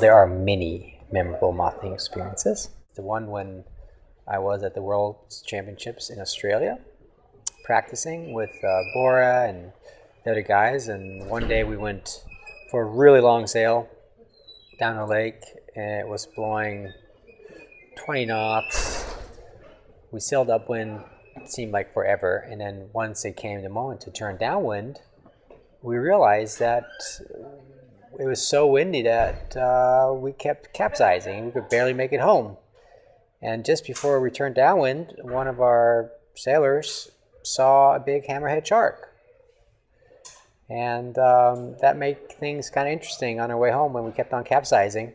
there are many memorable mothing experiences. The one when I was at the World Championships in Australia, practicing with Bora and the other guys, and one day we went for a really long sail down the lake, and it was blowing 20 knots. We sailed upwind, it seemed like forever, and then once it came the moment to turn downwind, we realized that it was so windy that we kept capsizing. We could barely make it home. And just before we turned downwind, one of our sailors saw a big hammerhead shark. And that made things kind of interesting on our way home when we kept on capsizing.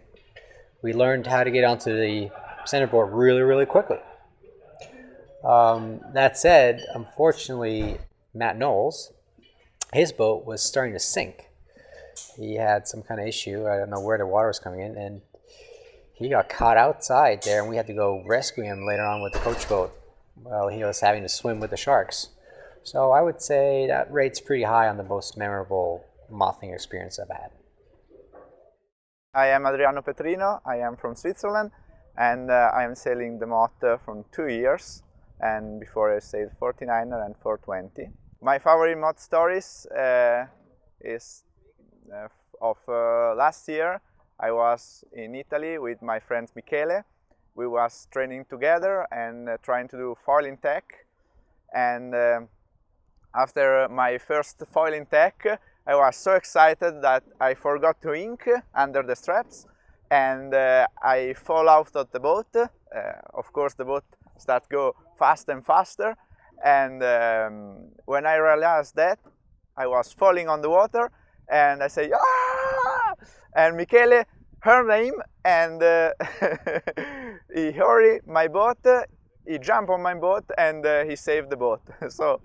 We learned how to get onto the centerboard really, really quickly. That said, unfortunately, Matt Knowles, his boat was starting to sink. He had some kind of issue. I don't know where the water was coming in, and he got caught outside there, and we had to go rescue him later on with the coach boat while he was having to swim with the sharks. So I would say that rate's pretty high on the most memorable mothing experience I've had. I am Adriano Petrino. I am from Switzerland, and I am sailing the moth from 2 years, and before I sailed 49er and 420. My favorite moth stories is of last year. I was in Italy with my friend Michele. We was training together and trying to do foiling tech. And after my first foiling tech, I was so excited that I forgot to ink under the straps, and I fall out of the boat. Of course, the boat starts to go faster and faster. And when I realized that, I was falling on the water, and I say, "Ah!" And Michele heard him, and he hurried my boat, he jumped on my boat, and he saved the boat. So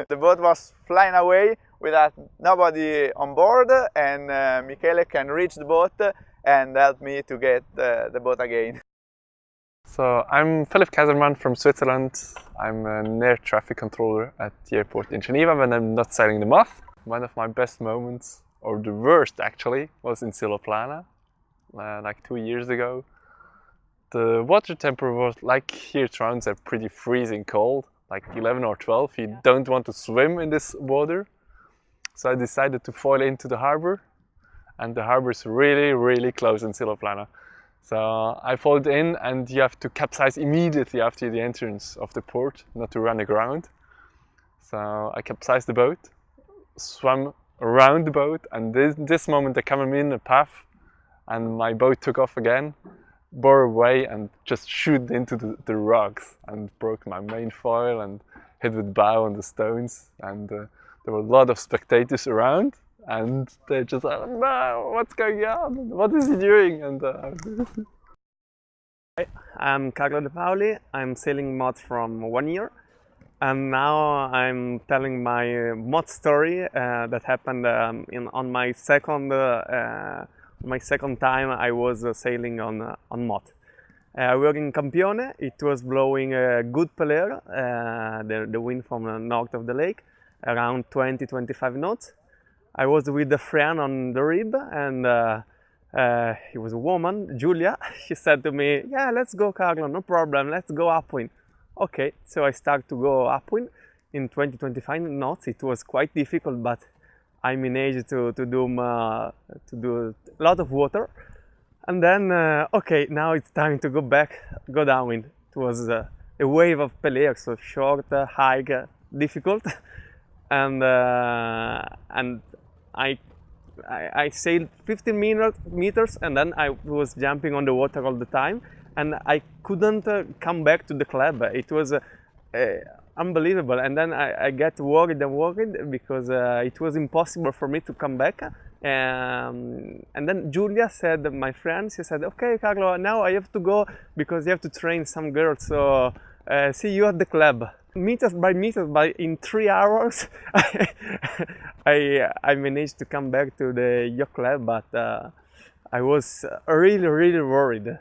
the boat was flying away without nobody on board, and Michele can reach the boat and help me to get the boat again. So I'm Philip Kaiserman from Switzerland. I'm an air traffic controller at the airport in Geneva when I'm not sailing the Moth. One of my best moments, or the worst actually, was in Siloplana, like 2 years ago. The water temperature was, like here Trans, pretty freezing cold, like 11 or 12. You don't want to swim in this water. So I decided to foil into the harbor, and the harbor is really, really close in Siloplana. So I foiled in, and you have to capsize immediately after the entrance of the port, not to run aground. So I capsized the boat, swam around the boat, and this moment they come in a path, and my boat took off again, bore away, and just shoot into the rocks, and broke my main foil and hit with bow on the stones. And there were a lot of spectators around, and they just like, "No, what's going on? What is he doing?" And Hi, I'm Carlo De Paoli. I'm sailing moth from 1 year, and now I'm telling my moth story that happened on my second time I was sailing on moth. We were in Campione. It was blowing a good pelere, the wind from the north of the lake, around 20-25 knots. I was with a friend on the rib, and he was a woman, Giulia. She said to me, "Yeah, let's go, Carlo, no problem, let's go upwind." Okay, so I started to go upwind in 20-25 knots. It was quite difficult, but I managed to do a lot of water. And then, okay, now it's time to go downwind. It was a wave of pelere, so short, high, difficult. And I sailed 15 meters, and then I was jumping on the water all the time, and I couldn't come back to the club. It was unbelievable. And then I get worried because it was impossible for me to come back. And then Giulia said, my friend, she said, "Okay, Carlo, now I have to go because you have to train some girls. So see you at the club." Meters by meters, in 3 hours, I managed to come back to the yacht club, but I was really, really worried.